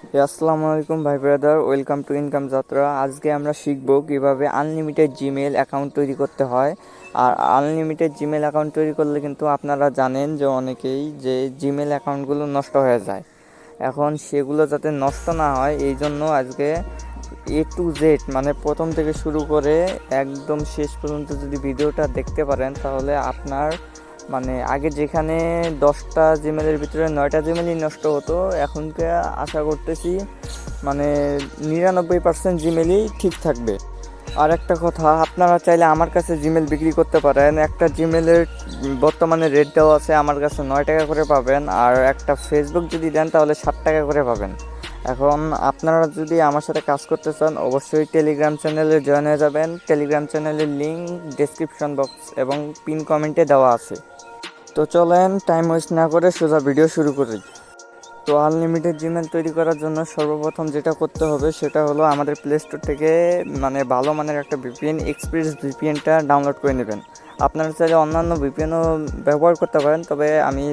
আসসালামু আলাইকুম ভাই ব্রাদার, ওয়েলকাম টু ইনকাম যাত্রা। আজকে আমরা শিখব কিভাবে আনলিমিটেড জিমেল অ্যাকাউন্ট তৈরি করতে হয়। আর আনলিমিটেড জিমেল অ্যাকাউন্ট তৈরি করলে কিন্তু আপনারা জানেন যে অনেকেই যে জিমেল অ্যাকাউন্টগুলো নষ্ট হয়ে যায়। এখন সেগুলো যাতে নষ্ট না হয় এই জন্য আজকে A to Z মানে প্রথম থেকে শুরু করে একদম শেষ পর্যন্ত যদি ভিডিওটা দেখতে পারেন তাহলে আপনার মানে আগে যেখানে 10টা জিমেলের ভিতরে 9টা জিমেলই নষ্ট হতো, এখনকে আশা করতেছি মানে 99% জিমেলই ঠিক থাকবে। আর একটা কথা, আপনারা চাইলে আমার কাছে জিমেল বিক্রি করতে পারেন। একটা জিমেলের বর্তমানে রেট দেওয়া আছে আমার কাছে 9 টাকা করে পাবেন, আর একটা ফেসবুক যদি দেন তাহলে 7 টাকা করে পাবেন। এখন আপনারা যদি আমার সাথে কাজ করতে চান অবশ্যই টেলিগ্রাম চ্যানেলে জয়েন হয়ে যাবেন। টেলিগ্রাম চ্যানেলের লিঙ্ক ডেসক্রিপশন বক্স এবং পিন কমেন্টে দেওয়া আছে। তো চলেন টাইম ওয়েস্ট না করে সোজা ভিডিও শুরু করি। তো আনলিমিটেড জিমেল তৈরি করার জন্য সর্বপ্রথম যেটা করতে হবে সেটা হলো আমাদের প্লে স্টোর থেকে মানে ভালো মানের একটা ভিপিএন এক্সপ্রেস ভিপিএনটা ডাউনলোড করে নেবেন। আপনারা চাইলে অন্যান্য ভিপিএনও ব্যবহার করতে পারেন, তবে আমি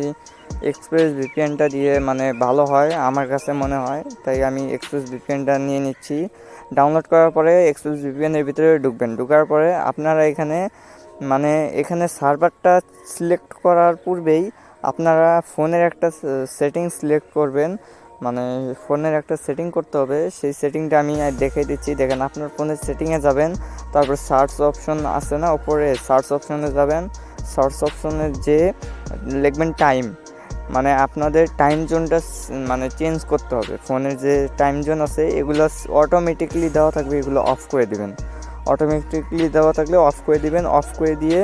এক্সপ্রেস ভিপিএনটা দিয়ে মানে ভালো হয় আমার কাছে মনে হয়, তাই আমি এক্সপ্রেস ভিপিএনটা নিয়ে নিচ্ছি। ডাউনলোড করার পরে এক্সপ্রেস ভিপিএনের ভিতরে ঢুকার পরে আপনারা এখানে সার্ভারটা সিলেক্ট করার পূর্বেই আপনারা ফোনের একটা সেটিং সিলেক্ট করবেন। মানে ফোনের একটা সেটিং করতে হবে, সেই সেটিংটা আমি দেখিয়ে দিচ্ছি। দেখেন, আপনার ফোনের সেটিংয়ে যাবেন, তারপর সার্চ অপশন আছে না উপরে, সার্চ অপশনে যাবেন। সার্চ অপশনে যে লিখবেন টাইম, মানে আপনাদের টাইম জোনটা মানে চেঞ্জ করতে হবে। ফোনের যে টাইম জোন আছে এগুলো অটোমেটিকলি দেওয়া থাকবে, এগুলো অফ করে দেবেন। অটোমেটিকলি দেওয়া থাকলে অফ করে দিবেন। অফ করে দিয়ে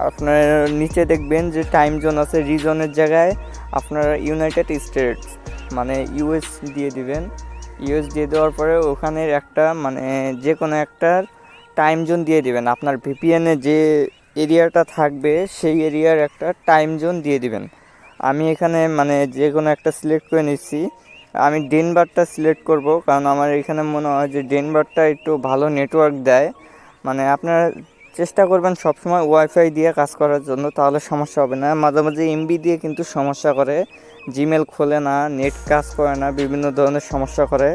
আপনার নিচে দেখবেন যে টাইম জোন আছে, রিজনের জায়গায় আপনারা ইউনাইটেড স্টেটস মানে ইউএস দিয়ে দিবেন। ইউএস দিয়ে দেওয়ার পরে ওখানের একটা মানে যে কোনো একটা টাইম জোন দিয়ে দিবেন। আপনার ভিপিএনে যে এরিয়াটা থাকবে সেই এরিয়ার একটা টাইম জোন দিয়ে দিবেন। আমি এখানে মানে যে কোনো একটা সিলেক্ট করে নিচ্ছি। আমি ডেনভারটা সিলেক্ট করব, কারণ আমার এখানে মনে হয় যে ডেনভারটা একটু ভালো নেটওয়ার্ক দেয়। মানে আপনারা চেষ্টা করবেন সবসময় ওয়াইফাই দিয়ে কাজ করার জন্য, তাহলে সমস্যা হবে না। মাঝে মাঝে এমবি দিয়ে কিন্তু সমস্যা করে, জিমেল খোলে না, নেট কাজ করে না, বিভিন্ন ধরনের সমস্যা করে।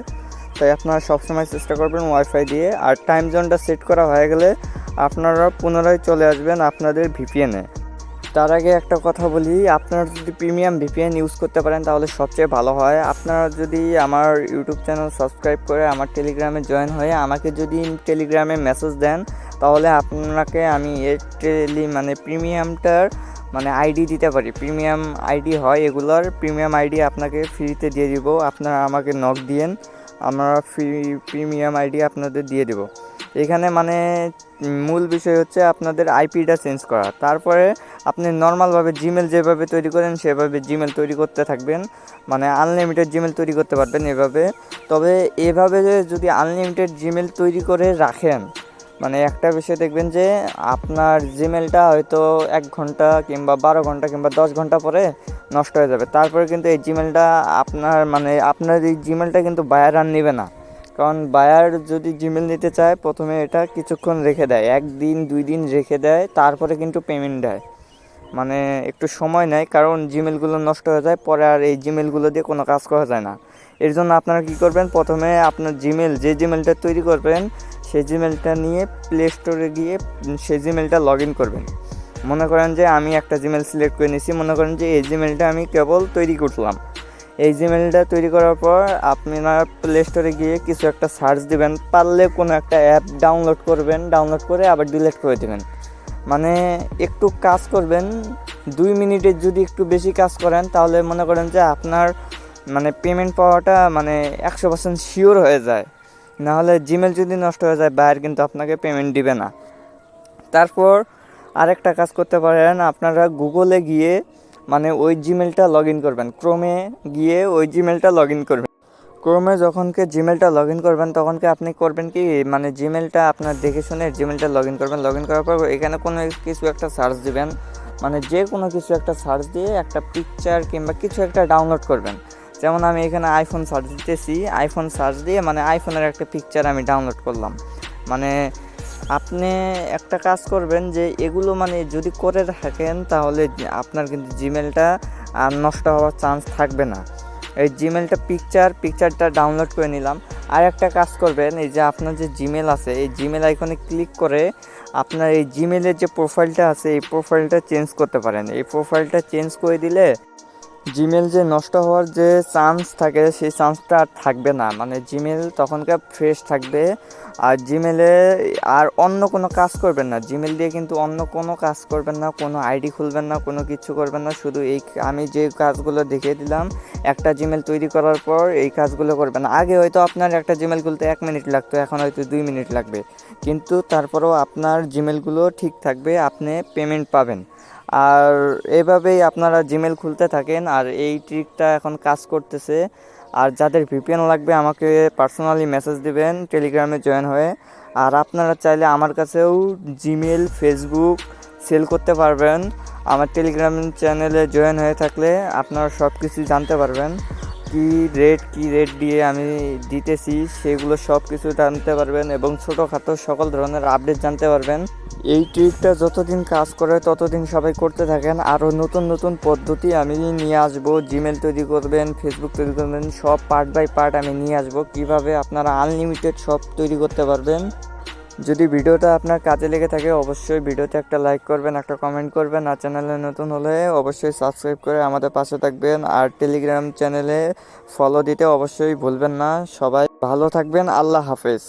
তাই আপনারা সবসময় চেষ্টা করবেন ওয়াইফাই দিয়ে। আর টাইম জোনটা সেট করা হয়ে গেলে আপনারা পুনরায় চলে আসবেন আপনাদের ভিপিএনে। তার আগে একটা কথা বলি, আপনারা যদি প্রিমিয়াম ভিপিএন ইউজ করতে পারেন তাহলে সবচেয়ে ভালো হয়। আপনারা যদি আমার ইউটিউব চ্যানেল সাবস্ক্রাইব করে আমার টেলিগ্রামে জয়েন হয়ে আমাকে যদি টেলিগ্রামে মেসেজ দেন তাহলে আপনাকে আমি মানে প্রিমিয়ামটার মানে আইডি দিতে পারি। প্রিমিয়াম আইডি হয় এগুলোর, প্রিমিয়াম আইডি আপনাকে ফ্রিতে দিয়ে দিব। আপনারা আমাকে নক দিয়েন, আমরা প্রিমিয়াম আইডি আপনাদের দিয়ে দেব। এখানে মানে মূল বিষয় হচ্ছে আপনাদের আইপিটা চেঞ্জ করা। তারপরে আপনি নর্মালভাবে জিমেল যেভাবে তৈরি করেন সেভাবে জিমেল তৈরি করতে থাকবেন, মানে আনলিমিটেড জিমেল তৈরি করতে পারবেন এভাবে। তবে এভাবে যদি আনলিমিটেড জিমেল তৈরি করে রাখেন, মানে একটা বিষয় দেখবেন যে আপনার জিমেলটা হয়তো 1 ঘন্টা কিংবা 12 ঘন্টা কিংবা 10 ঘন্টা পরে নষ্ট হয়ে যাবে। তারপরে কিন্তু এই জিমেলটা আপনার এই জিমেলটা কিন্তু বায়ার আর নেবে না। কারণ বায়ার যদি জিমেল নিতে চায় প্রথমে এটা কিছুক্ষণ রেখে দেয়, 1 দিন 2 দিন রেখে দেয়, তারপরে কিন্তু পেমেন্ট দেয়। মানে একটু সময় নেয়, কারণ জিমেলগুলো নষ্ট হয়ে যায়, পরে আর এই জিমেলগুলো দিয়ে কোনো কাজ করা যায় না। এর জন্য আপনারা কী করবেন, প্রথমে আপনার যে জিমেলটা তৈরি করবেন সেই জিমেলটা নিয়ে প্লে স্টোরে গিয়ে সেই জিমেলটা লগ ইন করবেন। মনে করেন যে আমি একটা জিমেল সিলেক্ট করে নিয়েছি, মনে করেন যে এই জিমেলটা আমি কেবল তৈরি করলাম। এই জিমেলটা তৈরি করার পর আপনারা প্লে স্টোরে গিয়ে কিছু একটা সার্চ দিবেন, পারলে কোনো একটা অ্যাপ ডাউনলোড করবেন, ডাউনলোড করে আবার ডিলিট করে দেবেন। মানে একটু কাজ করবেন, 2 মিনিটের যদি একটু বেশি কাজ করেন তাহলে মনে করেন যে আপনার মানে পেমেন্ট পাওয়াটা মানে 100% শিওর হয়ে যায়। নাহলে জিমেল যদি নষ্ট হয়ে যায় বাইরে কিন্তু আপনাকে পেমেন্ট দিবে না। তারপর আরেকটা কাজ করতে পারেন, আপনারা গুগলে গিয়ে মানে ওই জিমেলটা লগ ইন করবেন, ক্রোমে গিয়ে ওই জিমেলটা লগ ইন করবেন। ক্রোমে যখনকে জিমেলটা লগ ইন করবেন তখনকে আপনি করবেন কি, মানে জিমেলটা আপনার দেখে শুনে জিমেলটা লগ ইন করবেন। লগ ইন করার পর এখানে কোনো কিছু একটা সার্চ দিবেন, মানে যে কোনো কিছু একটা সার্চ দিয়ে একটা পিকচার কিংবা কিছু একটা ডাউনলোড করবেন। যেমন আমি এখানে আইফোন সার্চ দিতেছি, আইফোন সার্চ দিয়ে মানে আইফোনের একটা পিকচার আমি ডাউনলোড করলাম। মানে আপনি একটা কাজ করবেন যে এগুলো মানে যদি করে থাকেন তাহলে আপনার কিন্তু জিমেলটা আর নষ্ট হওয়ার চান্স থাকবে না। এই জিমেলটা পিকচারটা ডাউনলোড করে নিলাম। আর একটা কাজ করবেন, এই যে আপনার যে জিমেল আছে এই জিমেল আইকনে ক্লিক করে আপনার এই জিমেলের যে প্রোফাইলটা আছে এই প্রোফাইলটা চেঞ্জ করতে পারেন। এই প্রোফাইলটা চেঞ্জ করে দিলে জিমেল যে নষ্ট হওয়ার যে চান্স থাকে সেই চান্সটা আর থাকবে না, মানে জিমেল তখনকার ফ্রেশ থাকবে। আর জিমেলে আর অন্য কোনো কাজ করবেন না, জিমেল দিয়ে কিন্তু অন্য কোনো কাজ করবেন না, কোনো আইডি খুলবেন না, কোনো কিছু করবেন না। শুধু এই আমি যে কাজগুলো দেখিয়ে দিলাম একটা জিমেল তৈরি করার পর এই কাজগুলো করবেন। আগে হয়তো আপনার একটা জিমেল খুলতে 1 মিনিট লাগতো, এখন হয়তো 2 মিনিট লাগবে, কিন্তু তারপরেও আপনার জিমেলগুলো ঠিক থাকবে, আপনি পেমেন্ট পাবেন। আর এভাবেই আপনারা জিমেল খুলতে থাকেন। আর এই ট্রিকটা এখন কাজ করতেছে। আর যাদের ভিপিএন লাগবে আমাকে পার্সোনালি মেসেজ দিবেন টেলিগ্রামে জয়েন হয়ে। আর আপনারা চাইলে আমার কাছেও জিমেল ফেসবুক সেল করতে পারবেন। আমার টেলিগ্রাম চ্যানেলে জয়েন হয়ে থাকলে আপনারা সব কিছু জানতে পারবেন, কী রেট দিয়ে আমি দিতেছি সেগুলো সব কিছু জানতে পারবেন এবং ছোটোখাটো সকল ধরনের আপডেট জানতে পারবেন। এই ট্রিকটা যতদিন কাজ করে ততদিন সবাই করতে থাকেন। আরও নতুন নতুন পদ্ধতি আমি নিয়ে আসবো, জিমেল তৈরি করবেন, ফেসবুক তৈরি করবেন, সব পার্ট বাই পার্ট আমি নিয়ে আসবো, কীভাবে আপনারা আনলিমিটেড সব তৈরি করতে পারবেন। যদি ভিডিওটা আপনার কাজে লেগে থাকে অবশ্যই ভিডিওতে একটা লাইক করবেন, একটা কমেন্ট করবেন। আর চ্যানেলে নতুন হলে অবশ্যই সাবস্ক্রাইব করে আমাদের পাশে থাকবেন। আর টেলিগ্রাম চ্যানেলে ফলো দিতে অবশ্যই ভুলবেন না। সবাই ভালো থাকবেন, আল্লাহ হাফেজ।